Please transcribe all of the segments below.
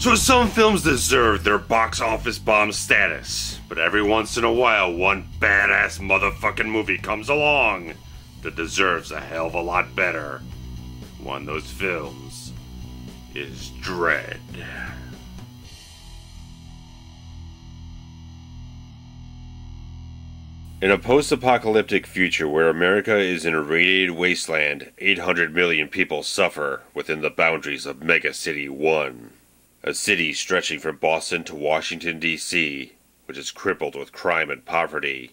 So some films deserve their box office bomb status, but every once in a while one badass motherfucking movie comes along that deserves a hell of a lot better. One of those films is Dredd. In a post-apocalyptic future where America is in a radiated wasteland, 800 million people suffer within the boundaries of Mega City 1. A city stretching from Boston to Washington, D.C., which is crippled with crime and poverty,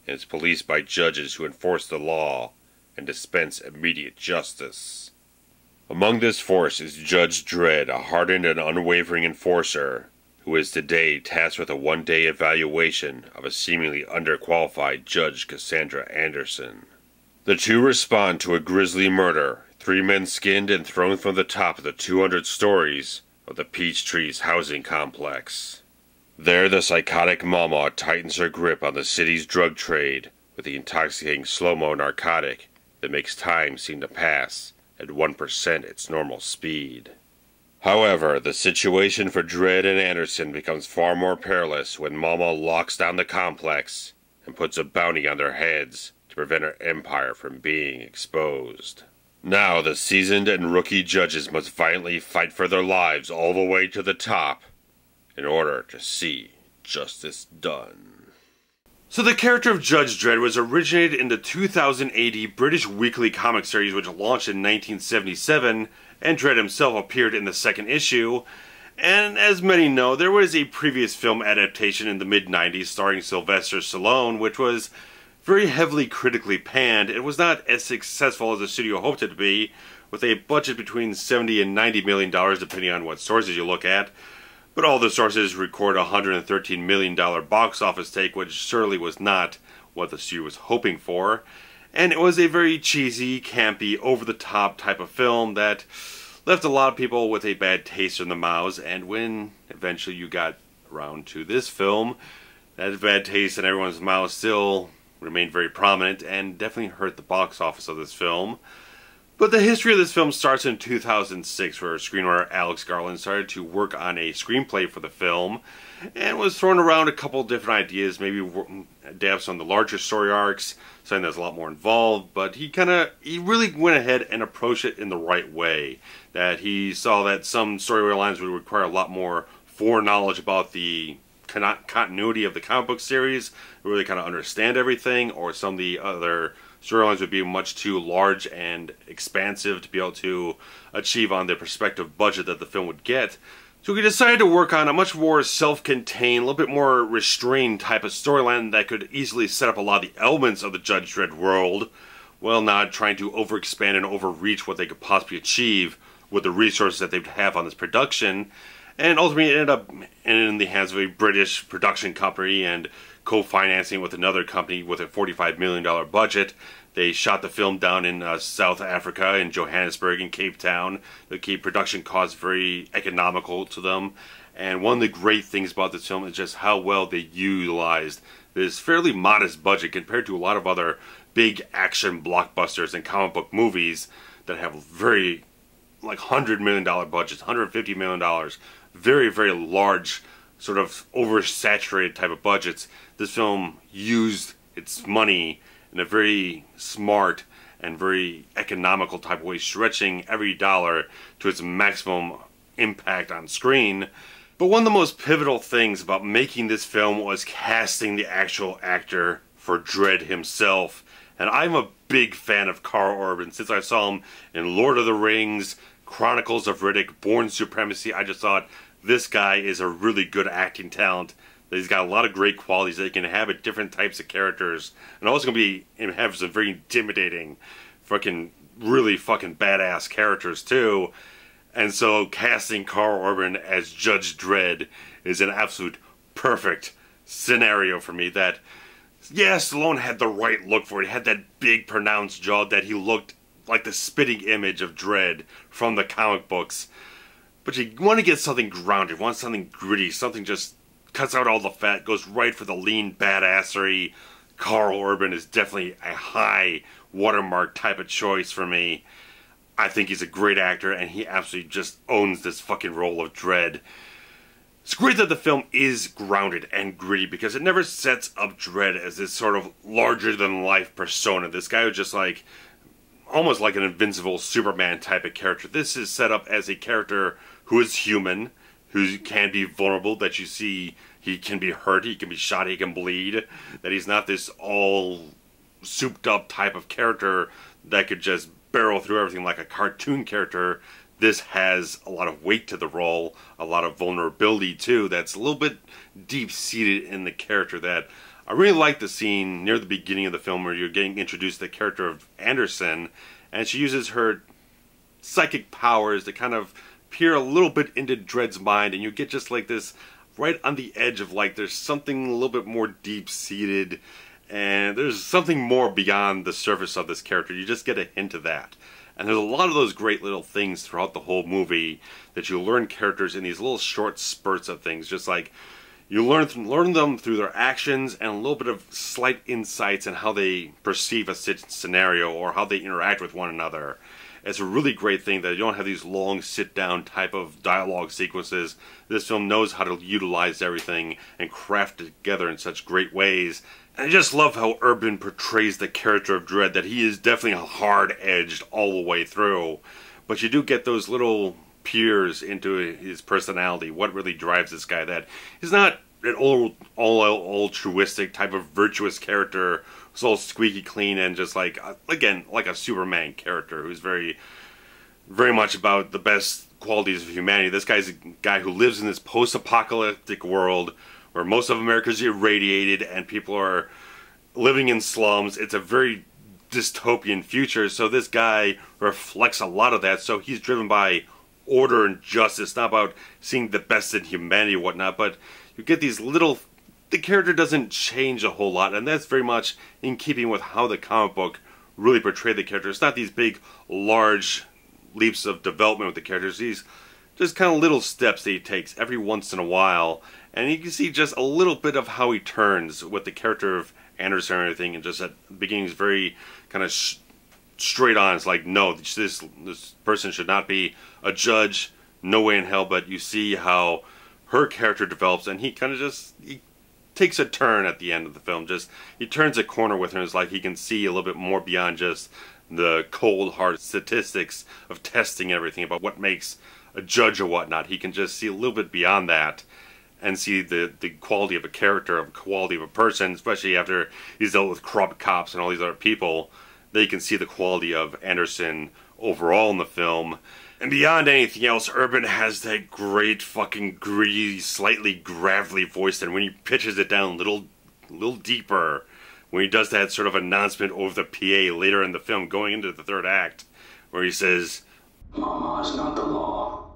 and is policed by judges who enforce the law and dispense immediate justice. Among this force is Judge Dredd, a hardened and unwavering enforcer, who is today tasked with a one-day evaluation of a seemingly underqualified Judge Cassandra Anderson. The two respond to a grisly murder, 3 men skinned and thrown from the top of the 200 stories of the Peachtree's housing complex. There the psychotic mama tightens her grip on the city's drug trade with the intoxicating slo-mo narcotic that makes time seem to pass at 1% its normal speed. However, the situation for Dredd and Anderson becomes far more perilous when Mama locks down the complex and puts a bounty on their heads to prevent her empire from being exposed. Now the seasoned and rookie judges must violently fight for their lives all the way to the top in order to see justice done. So the character of Judge Dredd was originated in the 2000 AD British weekly comic series which launched in 1977, and Dredd himself appeared in the second issue. And as many know, there was a previous film adaptation in the mid-90s starring Sylvester Stallone, which was very heavily critically panned. It was not as successful as the studio hoped it to be, with a budget between $70 and $90 million depending on what sources you look at. But all the sources record a $113 million box office take, which certainly was not what the studio was hoping for. And it was a very cheesy, campy, over-the-top type of film that left a lot of people with a bad taste in their mouths. And when eventually you got around to this film, that bad taste in everyone's mouth still remained very prominent and definitely hurt the box office of this film. But the history of this film starts in 2006, where screenwriter Alex Garland started to work on a screenplay for the film and was throwing around a couple different ideas, maybe adapts on the larger story arcs, something that's a lot more involved, but he really went ahead and approached it in the right way. That he saw that some storylines would require a lot more foreknowledge about the continuity of the comic book series, to really kind of understand everything, or some of the other storylines would be much too large and expansive to be able to achieve on the prospective budget that the film would get. So we decided to work on a much more self-contained, a little bit more restrained type of storyline that could easily set up a lot of the elements of the Judge Dredd world, while not trying to overexpand and overreach what they could possibly achieve with the resources that they would have on this production. And ultimately it ended up in the hands of a British production company and co-financing with another company with a $45 million budget. They shot the film down in South Africa, in Johannesburg and Cape Town, to keep production costs very economical to them. And one of the great things about this film is just how well they utilized this fairly modest budget compared to a lot of other big action blockbusters and comic book movies that have very, like, $100 million budgets, $150 million, very, very large, sort of oversaturated type of budgets. This film used its money in a very smart and very economical type of way, stretching every dollar to its maximum impact on screen. But one of the most pivotal things about making this film was casting the actual actor for Dredd himself. And I'm a big fan of Karl Urban. Since I saw him in Lord of the Rings, Chronicles of Riddick, Bourne Supremacy, I just thought this guy is a really good acting talent. He's got a lot of great qualities that he can inhabit different types of characters, and also going to have some very intimidating, really fucking badass characters too. And so casting Karl Urban as Judge Dredd is an absolute perfect scenario for me. That, yeah, Stallone had the right look for it. He had that big pronounced jaw that he looked like the spitting image of Dredd from the comic books. But you want to get something grounded, want something gritty, something just cuts out all the fat, goes right for the lean badassery. Karl Urban is definitely a high watermark type of choice for me. I think he's a great actor, and he absolutely just owns this fucking role of Dredd. It's great that the film is grounded and gritty because it never sets up Dredd as this sort of larger-than-life persona. This guy who's just like, almost like an invincible Superman type of character. This is set up as a character who is human, who can be vulnerable, that you see he can be hurt, he can be shot, he can bleed, that he's not this all souped-up type of character that could just barrel through everything like a cartoon character. This has a lot of weight to the role, a lot of vulnerability too, that's a little bit deep-seated in the character. That I really like the scene near the beginning of the film where you're getting introduced to the character of Anderson, and she uses her psychic powers to kind of peer a little bit into Dredd's mind, and you get just like this right on the edge of like there's something a little bit more deep-seated, and there's something more beyond the surface of this character. You just get a hint of that. And there's a lot of those great little things throughout the whole movie that you learn characters in these little short spurts of things. Just like you learn them through their actions and a little bit of slight insights in how they perceive a scenario or how they interact with one another. It's a really great thing that you don't have these long sit-down type of dialogue sequences. This film knows how to utilize everything and craft it together in such great ways. And I just love how Urban portrays the character of Dredd, that he is definitely hard-edged all the way through. But you do get those little peers into his personality, what really drives this guy, that he's not an all altruistic type of virtuous character who's all squeaky clean and just like, again, like a Superman character who's very much about the best qualities of humanity. This guy's a guy who lives in this post-apocalyptic world where most of America is irradiated and people are living in slums. It's a very dystopian future, so this guy reflects a lot of that. So he's driven by order and justice, not about seeing the best in humanity and whatnot, but you get these little... The character doesn't change a whole lot, and that's very much in keeping with how the comic book really portrayed the character. It's not these big, large leaps of development with the characters. These just kind of little steps that he takes every once in a while, and you can see just a little bit of how he turns with the character of Anderson and everything, and just at the beginning is very kind of straight on. It's like, no, this person should not be a judge, no way in hell. But you see how her character develops, and he kind of he takes a turn at the end of the film. He turns a corner with her, and it's like he can see a little bit more beyond just the cold hard statistics of testing everything about what makes a judge or whatnot. He can just see a little bit beyond that and see the quality of a character, of quality of a person, especially after he's dealt with corrupt cops and all these other people. They can see the quality of Anderson overall in the film. And beyond anything else, Urban has that great fucking gritty, slightly gravelly voice, and when he pitches it down a little deeper, when he does that sort of announcement over the PA later in the film, going into the third act, where he says, "Law is not the law.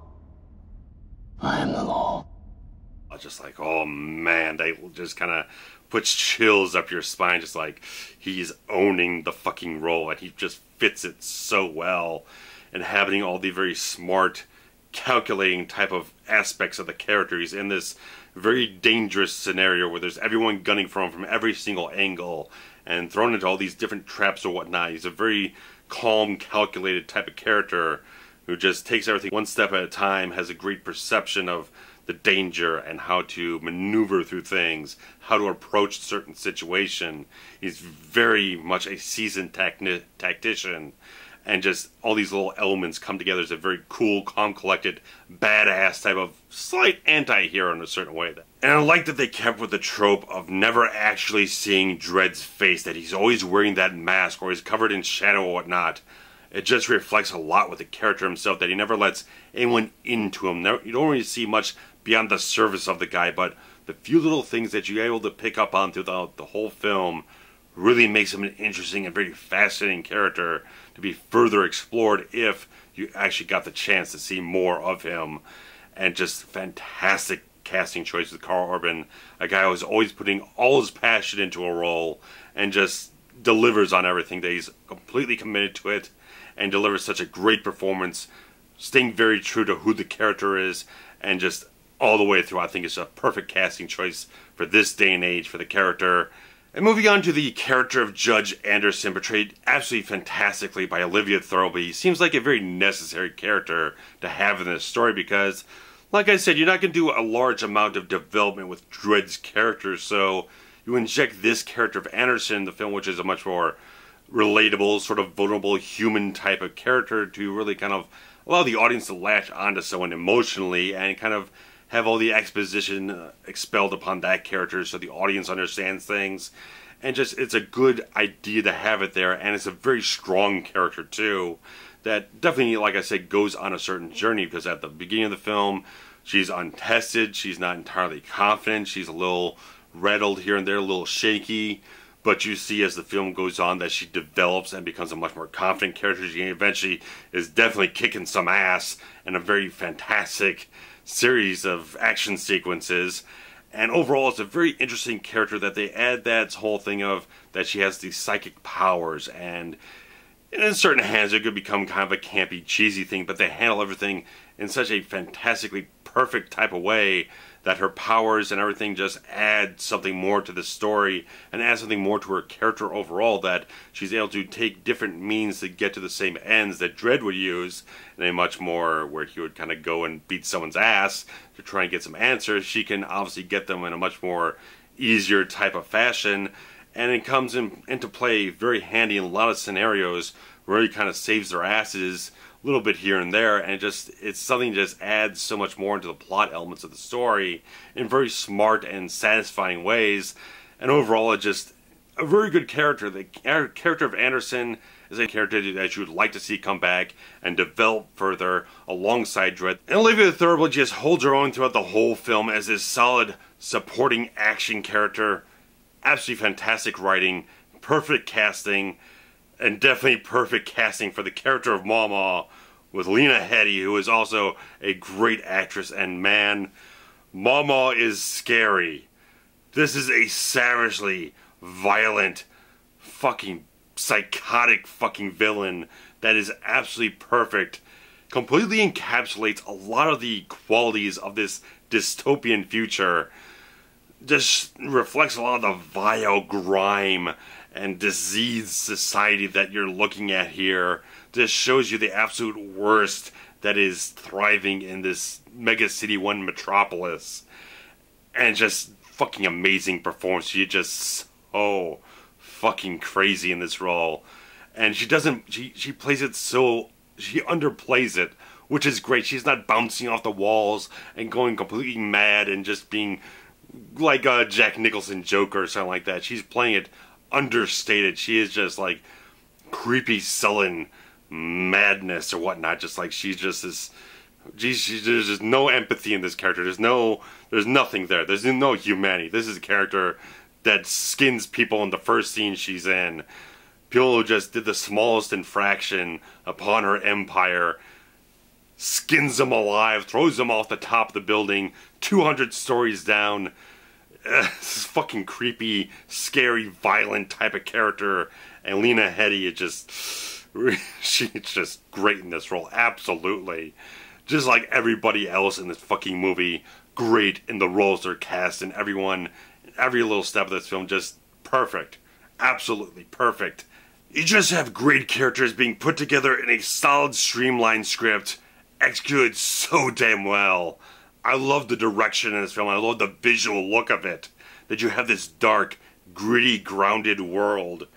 I am the law." I was just like, oh man, that just kind of puts chills up your spine, just like he's owning the fucking role, and he just fits it so well. And having all the very smart, calculating type of aspects of the character. He's in this very dangerous scenario where there's everyone gunning for him from every single angle and thrown into all these different traps or whatnot. He's a very calm, calculated type of character who just takes everything one step at a time, has a great perception of the danger and how to maneuver through things, how to approach a certain situation. He's very much a seasoned tactician. And just all these little elements come together as a very cool, calm, collected, badass type of slight anti-hero in a certain way. And I like that they kept with the trope of never actually seeing Dredd's face, that he's always wearing that mask or he's covered in shadow or whatnot. It just reflects a lot with the character himself, that he never lets anyone into him. You don't really see much beyond the surface of the guy, but the few little things that you're able to pick up on throughout the whole film really makes him an interesting and very fascinating character to be further explored if you actually got the chance to see more of him. And just fantastic casting choice with Karl Urban, a guy who's always putting all his passion into a role and just delivers on everything, that he's completely committed to it and delivers such a great performance, staying very true to who the character is, and just all the way through. I think it's a perfect casting choice for this day and age for the character. And moving on to the character of Judge Anderson, portrayed absolutely fantastically by Olivia Thirlby, seems like a very necessary character to have in this story, because Like I said, you're not going to do a large amount of development with Dredd's character, so you inject this character of Anderson in the film, which is a much more relatable, sort of vulnerable human type of character, to really kind of allow the audience to latch onto someone emotionally and kind of have all the exposition expelled upon that character so the audience understands things. And just, it's a good idea to have it there, and it's a very strong character too, that definitely, like I said, goes on a certain journey, because at the beginning of the film, she's untested, she's not entirely confident, she's a little rattled here and there, a little shaky, but you see as the film goes on that she develops and becomes a much more confident character. She eventually is definitely kicking some ass in a very fantastic series of action sequences. And overall, it's a very interesting character that they add that whole thing of that she has these psychic powers, and in certain hands it could become kind of a campy, cheesy thing, but they handle everything in such a fantastically perfect type of way that her powers and everything just add something more to the story and add something more to her character overall, that she's able to take different means to get to the same ends that Dredd would use in a much more, where he would kind of go and beat someone's ass to try and get some answers. She can obviously get them in a much more easier type of fashion, and it comes into play very handy in a lot of scenarios where he kind of saves their asses a little bit here and there, and it's something that just adds so much more into the plot elements of the story in very smart and satisfying ways. And overall, it's just a very good character. The character of Anderson is a character that you would like to see come back and develop further alongside Dredd. And Olivia Thirlby just holds her own throughout the whole film as this solid supporting action character. Absolutely fantastic writing, perfect casting, and definitely perfect casting for the character of Mama, with Lena Headey, who is also a great actress. And man, Mama is scary. This is a savagely violent, fucking psychotic fucking villain that is absolutely perfect. Completely encapsulates a lot of the qualities of this dystopian future. Just reflects a lot of the vile grime and diseased society that you're looking at here. Just shows you the absolute worst that is thriving in this Mega City 1 metropolis. And just fucking amazing performance. She's just so fucking crazy in this role. And she plays it so, she underplays it, which is great. She's not bouncing off the walls and going completely mad and just being like a Jack Nicholson Joker or something like that. She's playing it understated. She is just like creepy, sullen madness or whatnot. Just like she's just this. There's just no empathy in this character. There's nothing there. There's no humanity. This is a character that skins people in the first scene she's in. People who just did the smallest infraction upon her empire, skins them alive, throws them off the top of the building, 200 stories down. This fucking creepy, scary, violent type of character. And Lena Headey is just, she's just great in this role, absolutely. Just like everybody else in this fucking movie, great in the roles they're cast, and everyone, every little step of this film, just perfect. Absolutely perfect. You just have great characters being put together in a solid, streamlined script, executed so damn well. I love the direction in this film. I love the visual look of it. That you have this dark, gritty, grounded world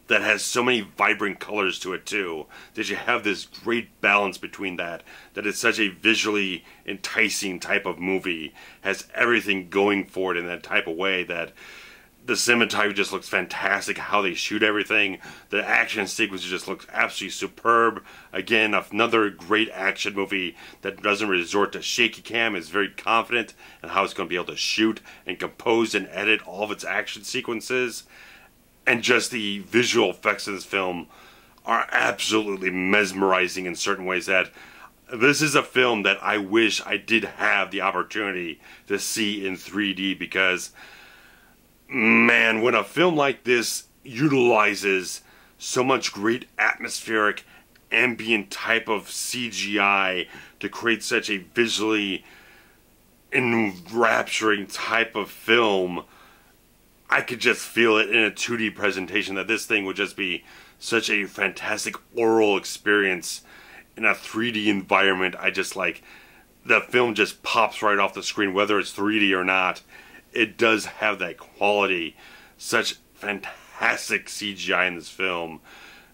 that has so many vibrant colors to it too. That you have this great balance between that. That it's such a visually enticing type of movie. Has everything going for it in that type of way that the cinematography just looks fantastic, how they shoot everything. The action sequences just look absolutely superb. Again, another great action movie that doesn't resort to shaky cam, is very confident in how it's going to be able to shoot and compose and edit all of its action sequences. And just the visual effects of this film are absolutely mesmerizing in certain ways. That this is a film that I wish I did have the opportunity to see in 3D, because man, when a film like this utilizes so much great atmospheric, ambient type of CGI to create such a visually enrapturing type of film, I could just feel it in a 2D presentation that this thing would just be such a fantastic oral experience in a 3D environment. I just like, the film just pops right off the screen, whether it's 3D or not. It does have that quality. Such fantastic CGI in this film.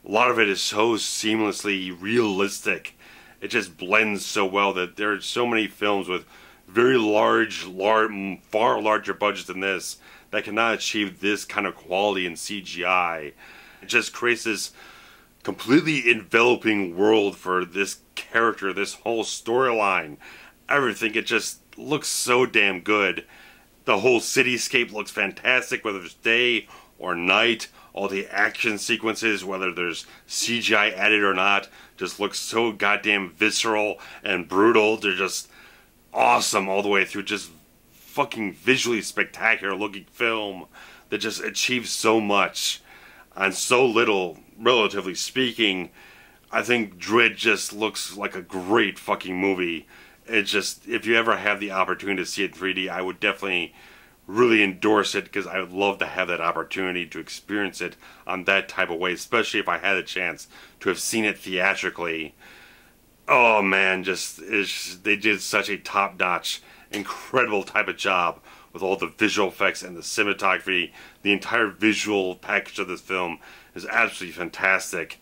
A lot of it is so seamlessly realistic. It just blends so well that there are so many films with very far larger budgets than this that cannot achieve this kind of quality in CGI. It just creates this completely enveloping world for this character, this whole storyline, everything. It just looks so damn good. The whole cityscape looks fantastic, whether it's day or night. All the action sequences, whether there's CGI added or not, just looks so goddamn visceral and brutal. They're just awesome all the way through. Just fucking visually spectacular looking film that just achieves so much on so little, relatively speaking. I think Dredd just looks like a great fucking movie. It just, if you ever have the opportunity to see it in 3D, I would definitely really endorse it, because I would love to have that opportunity to experience it on that type of way, especially if I had a chance to have seen it theatrically. Oh man, they did such a top-notch, incredible type of job with all the visual effects and the cinematography. The entire visual package of this film is absolutely fantastic.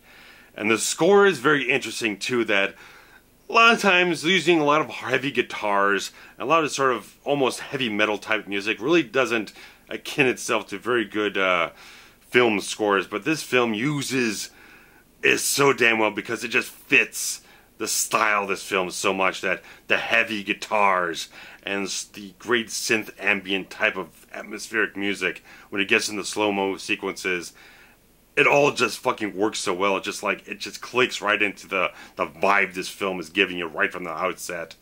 And the score is very interesting too, that a lot of times using a lot of heavy guitars, and a lot of sort of almost heavy metal type music really doesn't akin itself to very good film scores. But this film uses it so damn well, because it just fits the style of this film so much, that the heavy guitars and the great synth ambient type of atmospheric music, when it gets in the slow-mo sequences, it all just fucking works so well. It just clicks right into the vibe this film is giving you right from the outset.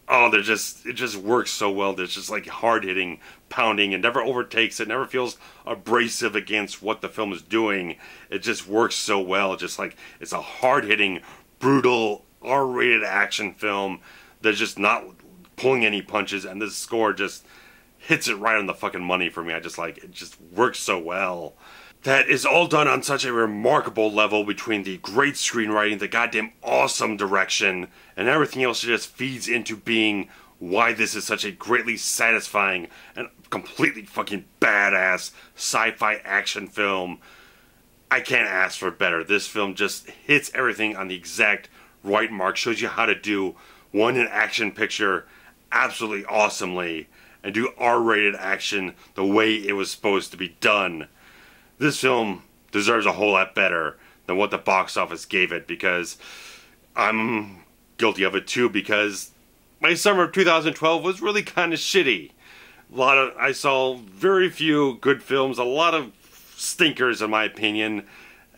Oh, it just works so well. There's just like hard-hitting pounding. It never overtakes. It never feels abrasive against what the film is doing. It just works so well. It's a hard-hitting, brutal, R-rated action film that's just not pulling any punches, and this score just hits it right on the fucking money for me. It just works so well. That is all done on such a remarkable level, between the great screenwriting, the goddamn awesome direction, and everything else that just feeds into being why this is such a greatly satisfying and completely fucking badass sci-fi action film. I can't ask for better. This film just hits everything on the exact right mark, shows you how to do an action picture absolutely awesomely, and do R-rated action the way it was supposed to be done. This film deserves a whole lot better than what the box office gave it, because I'm guilty of it too, because my summer of 2012 was really kind of shitty. I saw very few good films, a lot of stinkers in my opinion,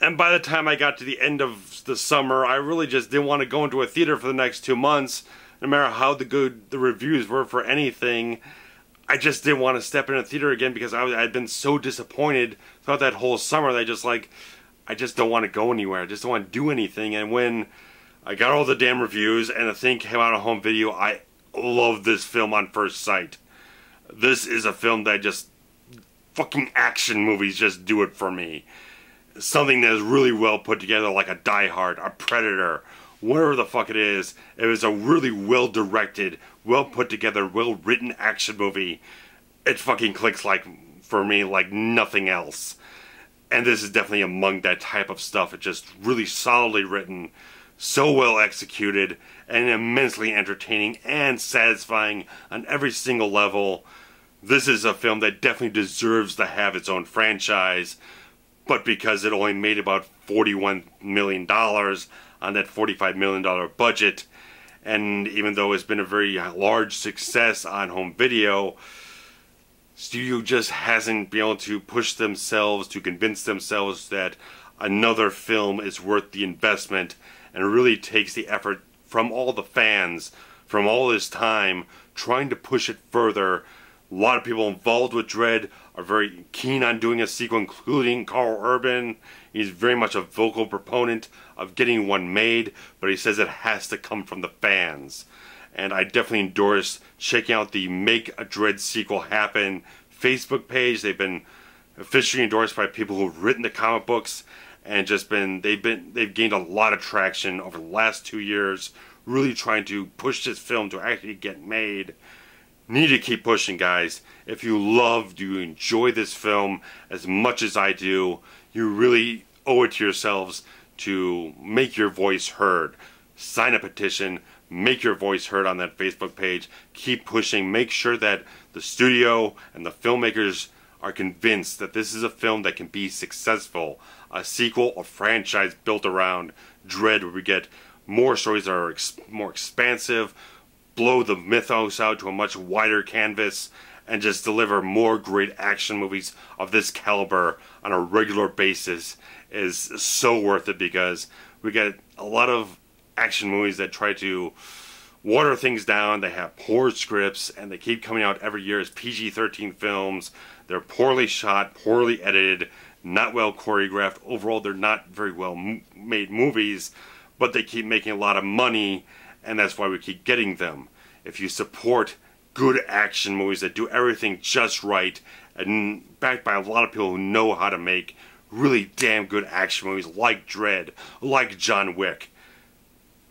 and by the time I got to the end of the summer, I really just didn't want to go into a theater for the next 2 months, no matter how good the reviews were for anything. I just didn't want to step in a theater again, because I'd been so disappointed throughout that whole summer that I just don't want to go anywhere. I just don't want to do anything. And when I got all the damn reviews and the thing came out on home video, I loved this film on first sight. This is a film that fucking action movies just do it for me. Something that is really well put together, like a Die Hard, a Predator, whatever the fuck it is. It was a really well directed, well put together, well written action movie. It fucking clicks for me like nothing else. And this is definitely among that type of stuff. It's just really solidly written, so well executed, and immensely entertaining and satisfying on every single level. This is a film that definitely deserves to have its own franchise, but because it only made about $41 million on that $45 million budget, and even though it's been a very large success on home video, studio just hasn't been able to push themselves to convince themselves that another film is worth the investment, and it really takes the effort from all the fans, from all this time, trying to push it further. A lot of people involved with Dredd are very keen on doing a sequel, including Karl Urban. He's very much a vocal proponent of getting one made, but he says it has to come from the fans. And I definitely endorse checking out the Make a Dredd Sequel Happen Facebook page. They've been officially endorsed by people who've written the comic books, and they've gained a lot of traction over the last 2 years, really trying to push this film to actually get made. Need to keep pushing, guys. If you enjoy this film as much as I do, you really owe it to yourselves to make your voice heard. Sign a petition, make your voice heard on that Facebook page. Keep pushing. Make sure that the studio and the filmmakers are convinced that this is a film that can be successful. A sequel, a franchise built around Dredd, where we get more stories that are more expansive, blow the mythos out to a much wider canvas, and just deliver more great action movies of this caliber on a regular basis is so worth it, because we get a lot of action movies that try to water things down. They have poor scripts, and they keep coming out every year as PG-13 films. They're poorly shot, poorly edited, not well choreographed. Overall, they're not very well made movies, but they keep making a lot of money, and that's why we keep getting them. If you support good action movies that do everything just right, and backed by a lot of people who know how to make really damn good action movies like Dredd, like John Wick,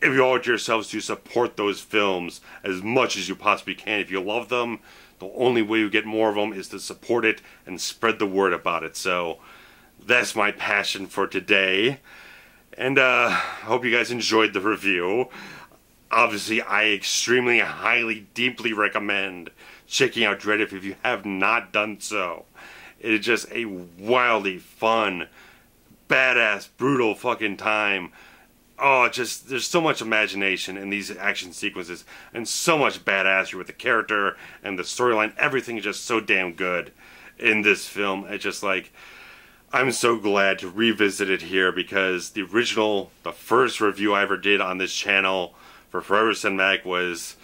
if you owe it to yourselves to support those films as much as you possibly can. If you love them, the only way you get more of them is to support it and spread the word about it. So that's my passion for today. And I hope you guys enjoyed the review. Obviously, I extremely, highly, deeply recommend checking out Dredd if you have not done so. It is just a wildly fun, badass, brutal fucking time. Oh, just, there's so much imagination in these action sequences, and so much badassery with the character and the storyline. Everything is just so damn good in this film. It's just like, I'm so glad to revisit it here, because the first review I ever did on this channel for Forever Cinematic was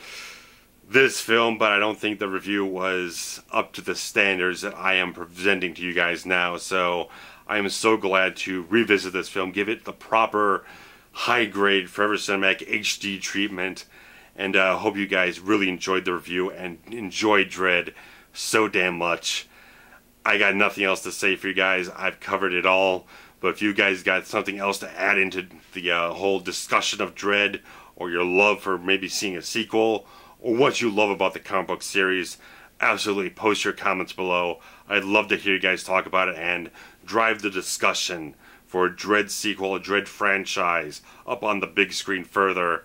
this film, but I don't think the review was up to the standards that I am presenting to you guys now. So I am so glad to revisit this film, give it the proper high-grade Forever Cinematic HD treatment, and hope you guys really enjoyed the review and enjoyed Dredd so damn much. I got nothing else to say for you guys. I've covered it all, but if you guys got something else to add into the whole discussion of Dredd, or your love for maybe seeing a sequel, or what you love about the comic book series, absolutely post your comments below. I'd love to hear you guys talk about it and drive the discussion for a Dredd sequel, a Dredd franchise, up on the big screen further.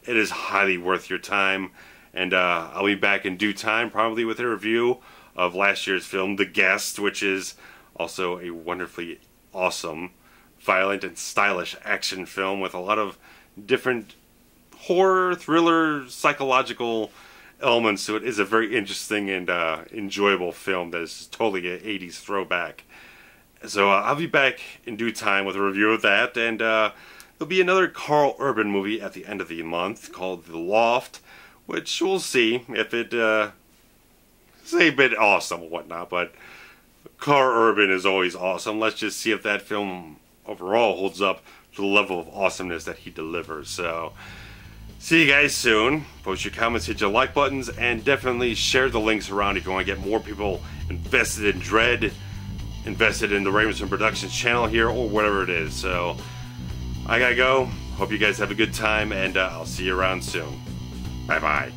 It is highly worth your time, and I'll be back in due time, probably with a review of last year's film, The Guest, which is also a wonderfully awesome, violent, and stylish action film with a lot of different horror, thriller, psychological elements to it. Is a very interesting and enjoyable film that is totally an 80s throwback. So I'll be back in due time with a review of that, and there'll be another Karl Urban movie at the end of the month called The Loft, which we'll see if it is a bit awesome or whatnot, but Karl Urban is always awesome. Let's just see if that film overall holds up to the level of awesomeness that he delivers. So see you guys soon. Post your comments, hit your like buttons, and definitely share the links around if you want to get more people invested in Dredd, invested in the RavensFilm Productions channel here, or whatever it is. So I gotta go. Hope you guys have a good time, and I'll see you around soon. Bye bye.